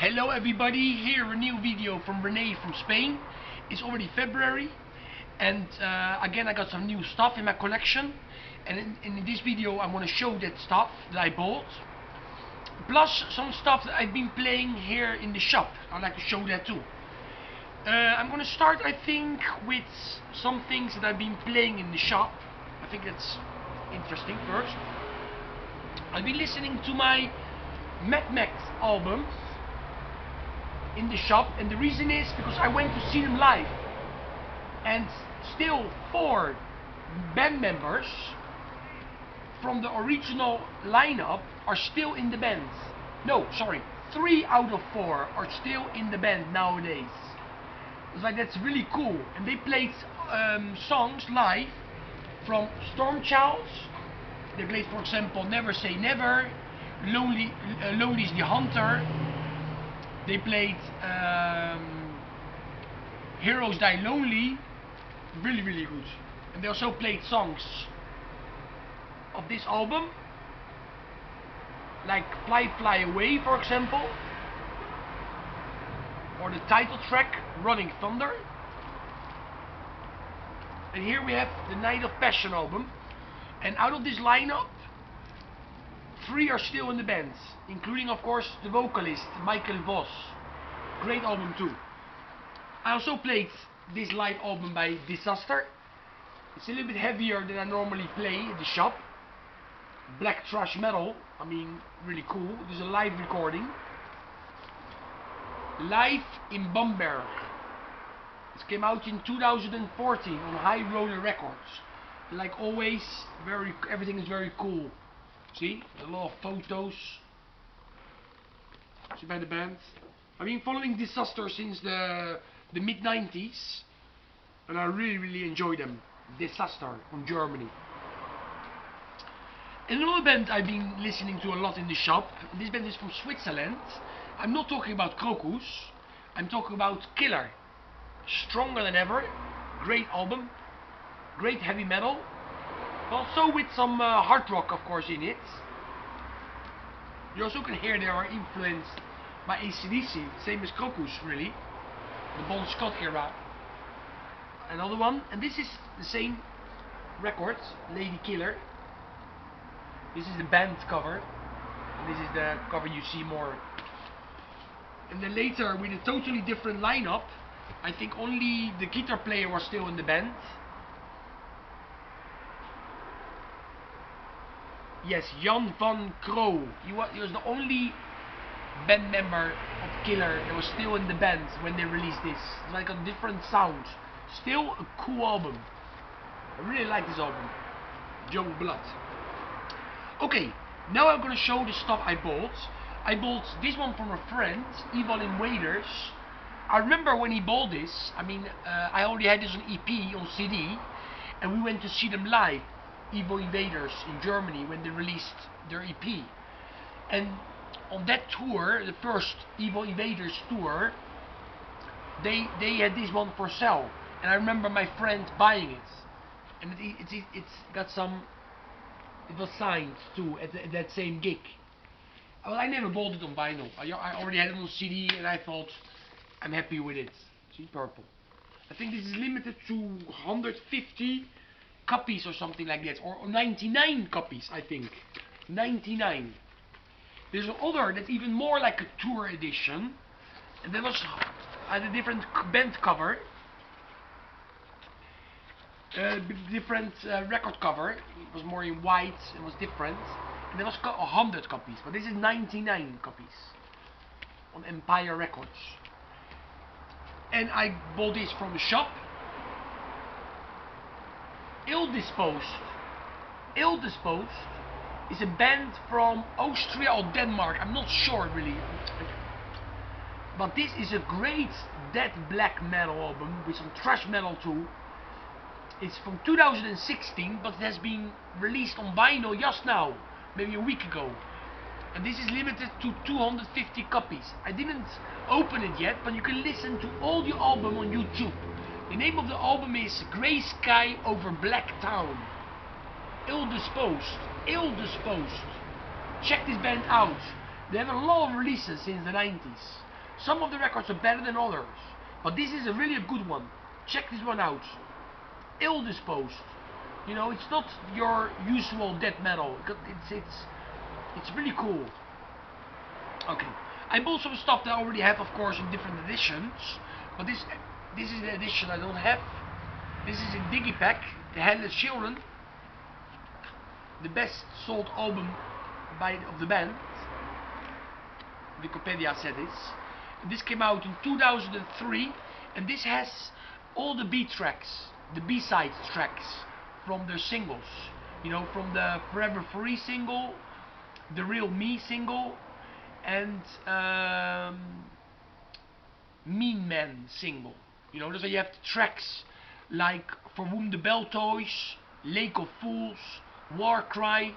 Hello everybody, here a new video from Rene from Spain. It's already February and again I got some new stuff in my collection, and in this video I want to show that stuff that I bought, plus some stuff that I've been playing here in the shop. I'd like to show that too. I'm gonna start, I think, with some things that I've been playing in the shop. I think that's interesting. First, I've been listening to my Mad Max albums in the shop, and the reason is because I went to see them live, and still 4 band members from the original lineup are still in the band. No, sorry, 3 out of 4 are still in the band nowadays. It's like, that's really cool. And they played songs live from Storm Child. They played, for example, Never Say Never, Lonely's the Hunter. They played Heroes Die Lonely, really good. And they also played songs of this album, like Fly Fly Away, for example, or the title track Running Thunder. And here we have the Night of Passion album, and out of this lineup 3 are still in the band, including of course the vocalist Michael Voss. Great album too. I also played this live album by Disaster. It's a little bit heavier than I normally play in the shop. Black thrash metal, I mean, really cool. It is a live recording. Live in Bamberg. It came out in 2014 on High Roller Records. Like always, everything is very cool. See, a lot of photos. See, by the band. I've been following Disaster since the mid-90s, and I really enjoy them. Disaster from Germany. And another band I've been listening to a lot in the shop. This band is from Switzerland. I'm not talking about Crocus. I'm talking about Killer. Stronger than ever. Great album. Great heavy metal. Also with some hard rock, of course, in it. You also can hear they are influenced by AC/DC, same as Crocus, really. The Bon Scott era. Another one, and this is the same record, Lady Killer. This is the band cover, and this is the cover you see more. And then later, with a totally different lineup, I think only the guitar player was still in the band. Yes, Jan van Kroo. He was the only band member of Killer that was still in the band when they released this. It's like a different sound. Still a cool album. I really like this album. Young Blood. Okay, now I'm gonna show the stuff I bought. I bought this one from a friend, Evil Invaders. I remember when he bought this. I mean, I already had this on EP, on CD, and we went to see them live. Evil Invaders in Germany when they released their EP, and on that tour, the first Evil Invaders tour, they had this one for sale, and I remember my friend buying it, and it's got some, it was signed too at that same gig. Well, I never bought it on vinyl. I already had it on CD, and I thought I'm happy with it. See, purple. I think this is limited to 150 copies or something like that, or 99 copies, I think. 99. There's another that's even more like a tour edition, and that was a different band cover, different record cover. It was more in white, it was different, and there was 100 copies, but this is 99 copies on Empire Records. And I bought this from the shop. Ill Disposed is a band from Austria or Denmark, I'm not sure really, but this is a great dead black metal album with some thrash metal too. It's from 2016, but it has been released on vinyl just now, maybe a week ago, and this is limited to 250 copies. I didn't open it yet, but you can listen to all the album on YouTube. The name of the album is Grey Sky Over Black Town. Ill Disposed. Ill Disposed. Check this band out. They have a lot of releases since the 90s. Some of the records are better than others, but this is a really a good one. Check this one out. Ill Disposed. You know, it's not your usual death metal. It's really cool. Okay, I bought some stuff that I already have, of course, in different editions, but this is the edition I don't have. This is in Digipack, The Headless Children, the best sold album of the band. Wikipedia said this. And this came out in 2003, and this has all the B tracks, the B-side tracks from their singles. You know, from the Forever Free single, the Real Me single, and Mean Man single. You know, so you have the tracks like For Whom the Bell Toys, Lake of Fools, War Cry,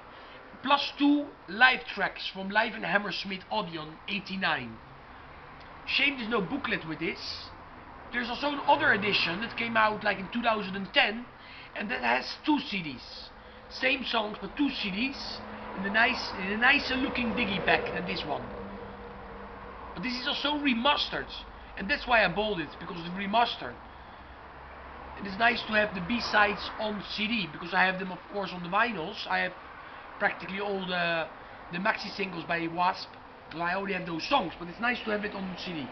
plus 2 live tracks from Live in Hammersmith Odeon 89. Shame there's no booklet with this. There's also another edition that came out like in 2010, and that has 2 CDs. Same songs but 2 CDs in a nicer looking digipack than this one. But this is also remastered, and that's why I bought it, because it's remastered. And it's nice to have the B-sides on CD, because I have them of course on the vinyls. I have practically all the maxi singles by Wasp, so I already have those songs, but it's nice to have it on CD.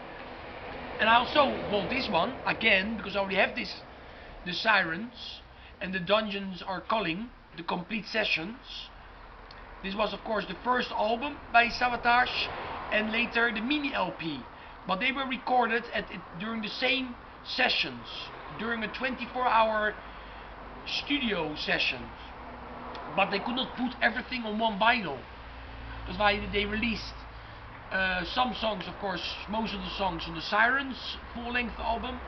And I also bought this one again because I already have this, the Sirens and the Dungeons Are Calling, the complete sessions. This was of course the first album by Sabotage, and later the mini LP, but they were recorded during the same sessions, during a 24-hour studio session, but they could not put everything on one vinyl. That's why they released some songs, of course, most of the songs on the Sirens full-length album,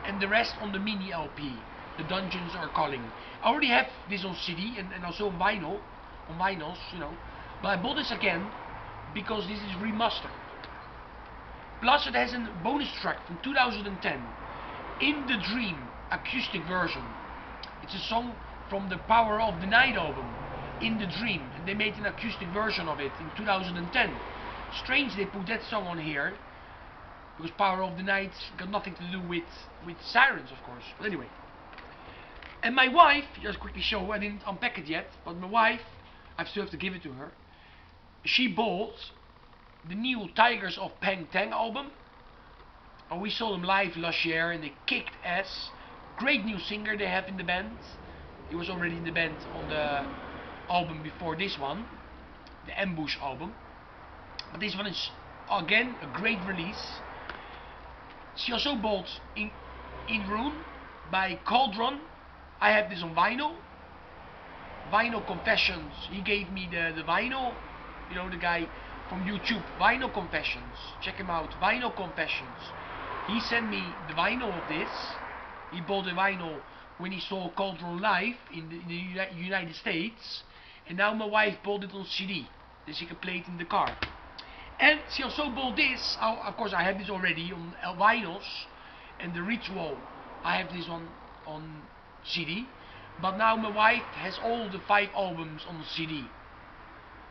and the rest on the mini LP, The Dungeons Are Calling. I already have this on CD and also on vinyls, you know, but I bought this again because this is remastered. Plus it has a bonus track from 2010, In the Dream acoustic version. It's a song from the Power of the Night album, In the Dream, and they made an acoustic version of it in 2010. Strange they put that song on here, because Power of the Night got nothing to do with Sirens, of course. But anyway. And my wife, just quickly show, I didn't unpack it yet, but my wife, I still have to give it to her, she bought the new Tigers of Peng Tang album, and we saw them live last year and they kicked ass. Great new singer they have in the band. He was already in the band on the album before this one, the Ambush album, but this one is again a great release. She also bought In Rune by Cauldron. I have this on vinyl. Vinyl Confessions, he gave me the vinyl, you know, the guy from YouTube, Vinyl Confessions, check him out, Vinyl Confessions. He sent me the vinyl of this. He bought the vinyl when he saw Cauldron live in the United States, and now my wife bought it on CD, so she can play it in the car. And she also bought this, of course I have this already on vinyls, and the Ritual, I have this on CD, but now my wife has all the 5 albums on CD.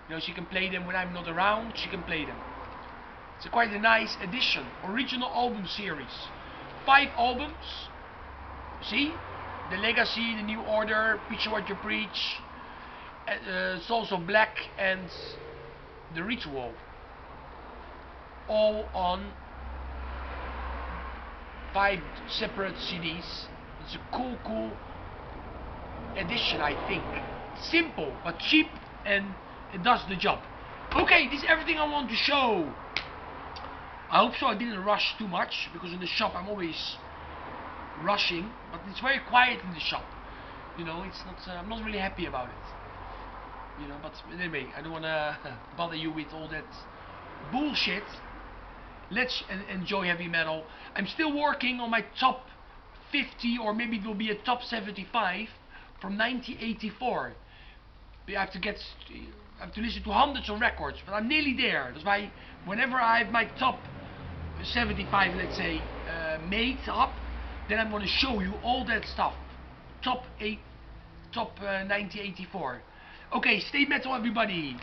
You know, she can play them when I'm not around, she can play them. It's quite a nice addition, original album series. 5 albums, see? The Legacy, The New Order, Preach What You Preach, Souls of Black, and The Ritual. All on 5 separate CDs. It's a cool edition, I think. Simple but cheap, and it does the job. Okay, this is everything I want to show. I hope so I didn't rush too much, because in the shop I'm always rushing, but it's very quiet in the shop. You know, it's not. I'm not really happy about it. You know, but anyway, I don't wanna bother you with all that bullshit. Let's enjoy heavy metal. I'm still working on my top 50, or maybe it will be a top 75 from 1984. I have to listen to hundreds of records, but I'm nearly there. That's why whenever I have my top 75, let's say, made up, then I'm going to show you all that stuff. Top 1984. Okay, stay metal, everybody.